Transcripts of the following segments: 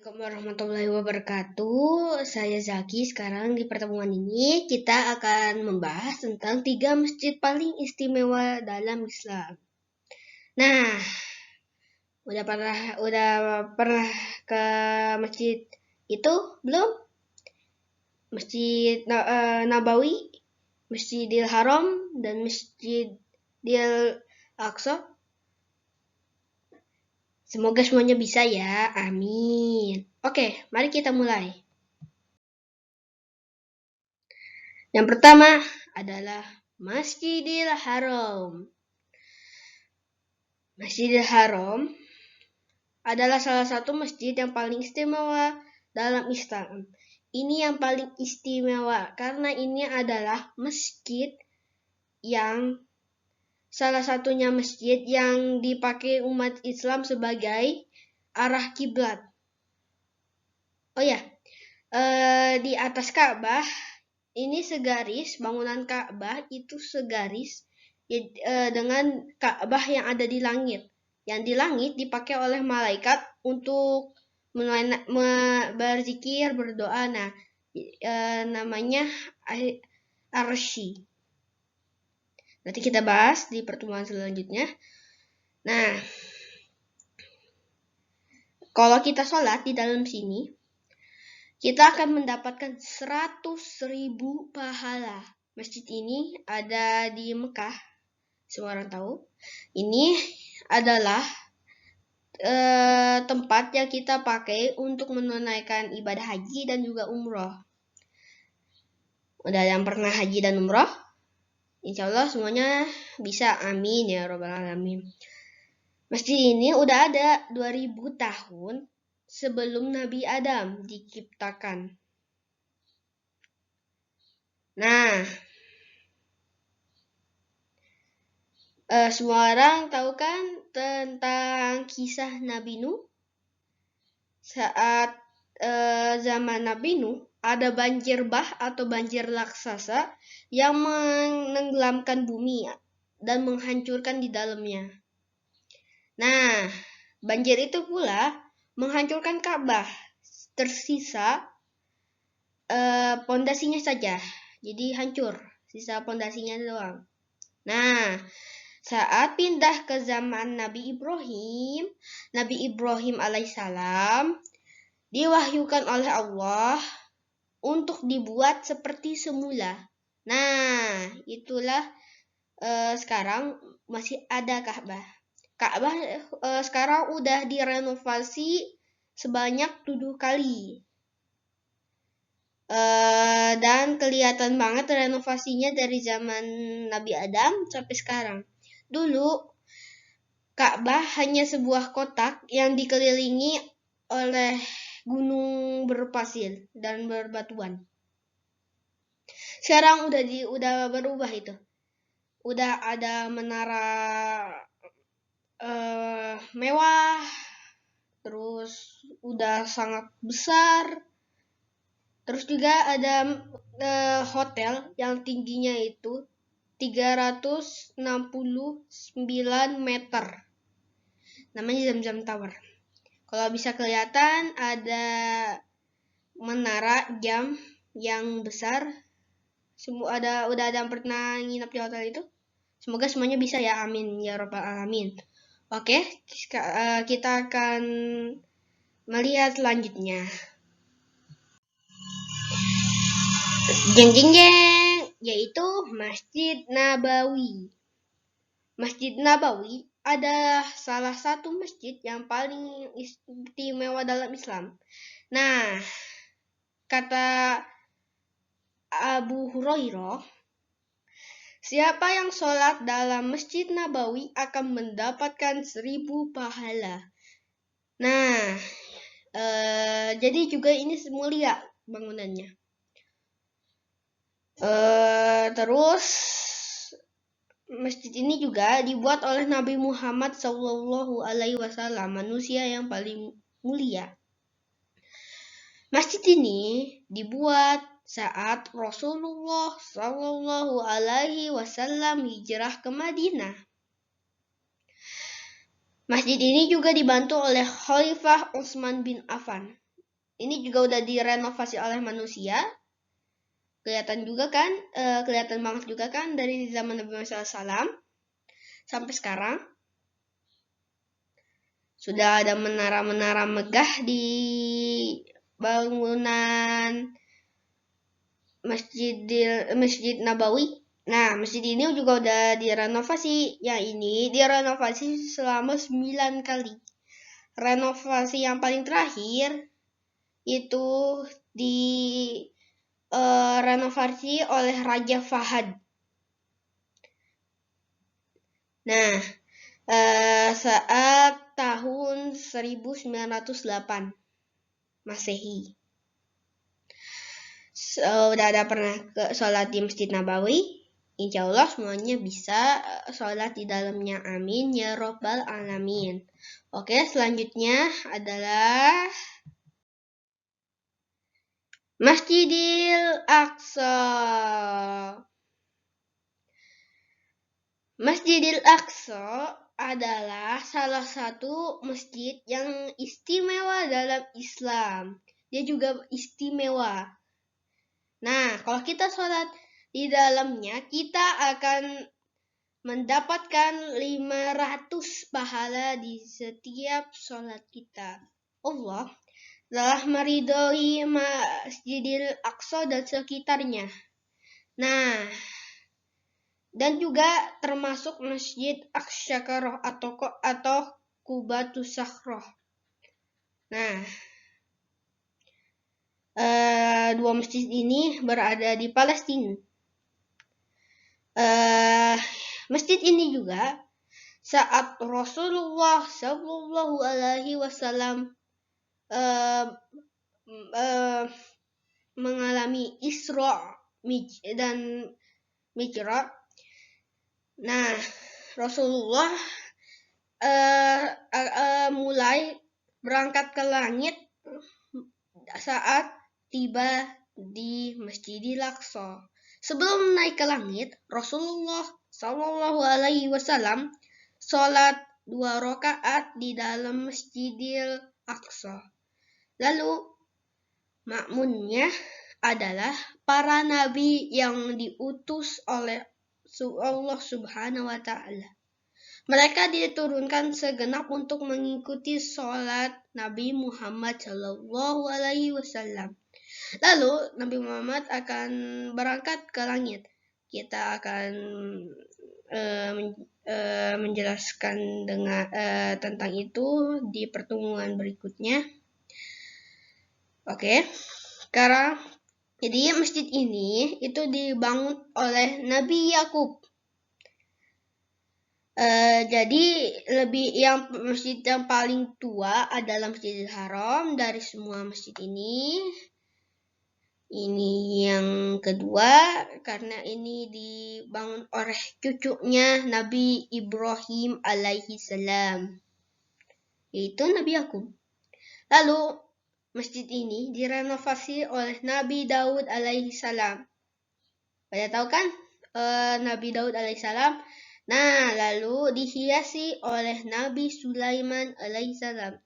Assalamualaikum warahmatullahi wabarakatuh. Saya Zaki. Sekarang di pertemuan ini kita akan membahas tentang 3 masjid paling istimewa dalam Islam. Nah, udah pernah ke masjid itu belum? Masjid Nabawi, Masjidil Haram, dan Masjidil Aqsa. Semoga semuanya bisa ya, amin. Oke, mari kita mulai. Yang pertama adalah Masjidil Haram. Masjidil Haram adalah salah satu masjid yang paling istimewa dalam Islam. Ini yang paling istimewa karena ini adalah masjid yang salah satunya masjid yang dipakai umat Islam sebagai arah kiblat. Oh ya, di atas Ka'bah ini segaris, bangunan Ka'bah itu segaris dengan Ka'bah yang ada di langit. Yang di langit dipakai oleh malaikat untuk berzikir, berdoa. Nah, namanya arsy. Nanti kita bahas di pertemuan selanjutnya. Nah, kalau kita sholat di dalam sini, kita akan mendapatkan 100.000 pahala. Masjid ini ada di Mekah, semua orang tahu. Ini adalah tempat yang kita pakai untuk menunaikan ibadah haji dan juga umroh. Udah yang pernah haji dan umroh? Insya Allah semuanya bisa, amin ya robbal alamin. Masjid ini udah ada 2000 tahun sebelum Nabi Adam diciptakan. Nah, semua orang tahu kan tentang kisah Nabi Nuh? Saat zaman Nabi Nuh, ada banjir bah atau banjir raksasa yang menenggelamkan bumi dan menghancurkan di dalamnya. Nah, banjir itu pula menghancurkan Ka'bah. Tersisa pondasinya saja. Jadi hancur, sisa pondasinya doang. Nah, saat pindah ke zaman Nabi Ibrahim alaihissalam diwahyukan oleh Allah untuk dibuat seperti semula. Nah, itulah sekarang masih ada Ka'bah. Ka'bah sekarang udah direnovasi sebanyak 7 kali. Dan kelihatan banget renovasinya dari zaman Nabi Adam sampai sekarang. Dulu Ka'bah hanya sebuah kotak yang dikelilingi oleh gunung berpasir dan berbatuan. Sekarang udah berubah itu. Udah ada menara mewah, terus udah sangat besar. Terus juga ada hotel yang tingginya itu 369 meter. Namanya Zamzam Tower. Kalau bisa kelihatan ada menara jam yang besar. Udah ada yang pernah nginap di hotel itu? Semoga semuanya bisa ya, amin ya robbal alamin. Oke, kita akan melihat selanjutnya. Jeng jeng jeng, yaitu Masjid Nabawi. Masjid Nabawi adalah salah satu masjid yang paling istimewa dalam Islam. Nah, kata Abu Hurairah, siapa yang sholat dalam Masjid Nabawi akan mendapatkan 1000 pahala. Nah, jadi juga ini mulia bangunannya. Terus masjid ini juga dibuat oleh Nabi Muhammad SAW, manusia yang paling mulia. Masjid ini dibuat saat Rasulullah SAW hijrah ke Madinah. Masjid ini juga dibantu oleh Khalifah Utsman bin Affan. Ini juga udah direnovasi oleh manusia. Kelihatan juga kan, kelihatan banget juga kan dari zaman Nabi Muhammad SAW sampai sekarang. Sudah ada menara-menara megah di bangunan Masjid Nabawi. Nah, masjid ini juga udah direnovasi. Yang ini direnovasi selama 9 kali. Renovasi yang paling terakhir itu renovasi oleh Raja Fahad. Nah, saat tahun 1908 Masehi. Udah ada pernah ke sholat di Masjid Nabawi? Insya Allah semuanya bisa sholat di dalamnya. Amin ya robbal alamin. Oke, selanjutnya adalah Masjidil Aqsa. Masjidil Aqsa adalah salah satu masjid yang istimewa dalam Islam. Dia juga istimewa. Nah, kalau kita sholat di dalamnya, kita akan mendapatkan 500 pahala di setiap sholat kita. Allah telah meridhoi Masjidil Aqsa dan sekitarnya. Nah, dan juga termasuk Masjid Aqsa atau Qubatus Sakhroh. Nah, dua masjid ini berada di Palestina. Masjid ini juga saat Rasulullah Shallallahu Alaihi Wasallam mengalami Isra dan Mi'raj. Nah, Rasulullah mulai berangkat ke langit saat tiba di Masjidil Aqsa. Sebelum naik ke langit, Rasulullah Shallallahu Alaihi Wasallam sholat 2 rakaat di dalam Masjidil Aqsa. Lalu makmunnya adalah para nabi yang diutus oleh Allah Subhanahu wa Ta'ala. Mereka diturunkan segenap untuk mengikuti sholat Nabi Muhammad Shallallahu Alaihi Wasallam. Lalu Nabi Muhammad akan berangkat ke langit. Kita akan menjelaskan tentang itu di pertemuan berikutnya. Oke, sekarang jadi masjid ini itu dibangun oleh Nabi Yakub. Jadi masjid yang paling tua adalah Masjidil Haram dari semua masjid ini. Ini yang kedua karena ini dibangun oleh cucunya Nabi Ibrahim alaihi salam, yaitu Nabi Yakub. Lalu masjid ini direnovasi oleh Nabi Daud alaihi salam. Pada tahu kan Nabi Daud alaihi salam? Nah, lalu dihiasi oleh Nabi Sulaiman alaihi salam.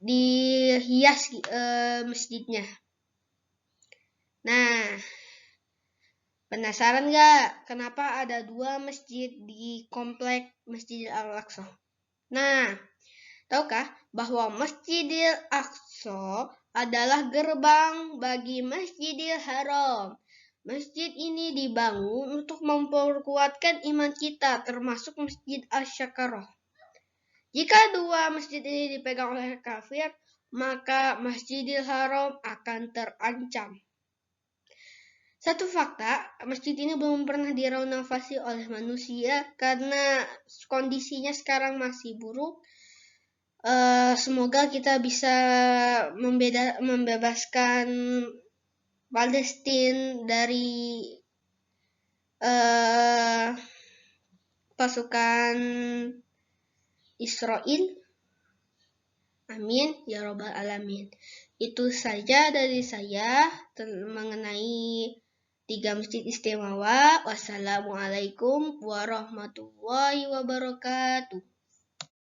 Dihias masjidnya. Nah, penasaran gak kenapa ada 2 masjid di komplek Masjidil Aqsa? Nah, tahukah bahwa Masjidil Aqsa adalah gerbang bagi Masjidil Haram? Masjid ini dibangun untuk memperkuatkan iman kita, termasuk Masjid Asy-Syakarah. Jika 2 masjid ini dipegang oleh kafir, maka Masjidil Haram akan terancam. Satu fakta, masjid ini belum pernah direnovasi oleh manusia karena kondisinya sekarang masih buruk. Semoga kita bisa membebaskan Palestina dari pasukan Israel. Amin ya robbal alamin. Itu saja dari saya mengenai 3 masjid istimewa. Wassalamualaikum warahmatullahi wabarakatuh.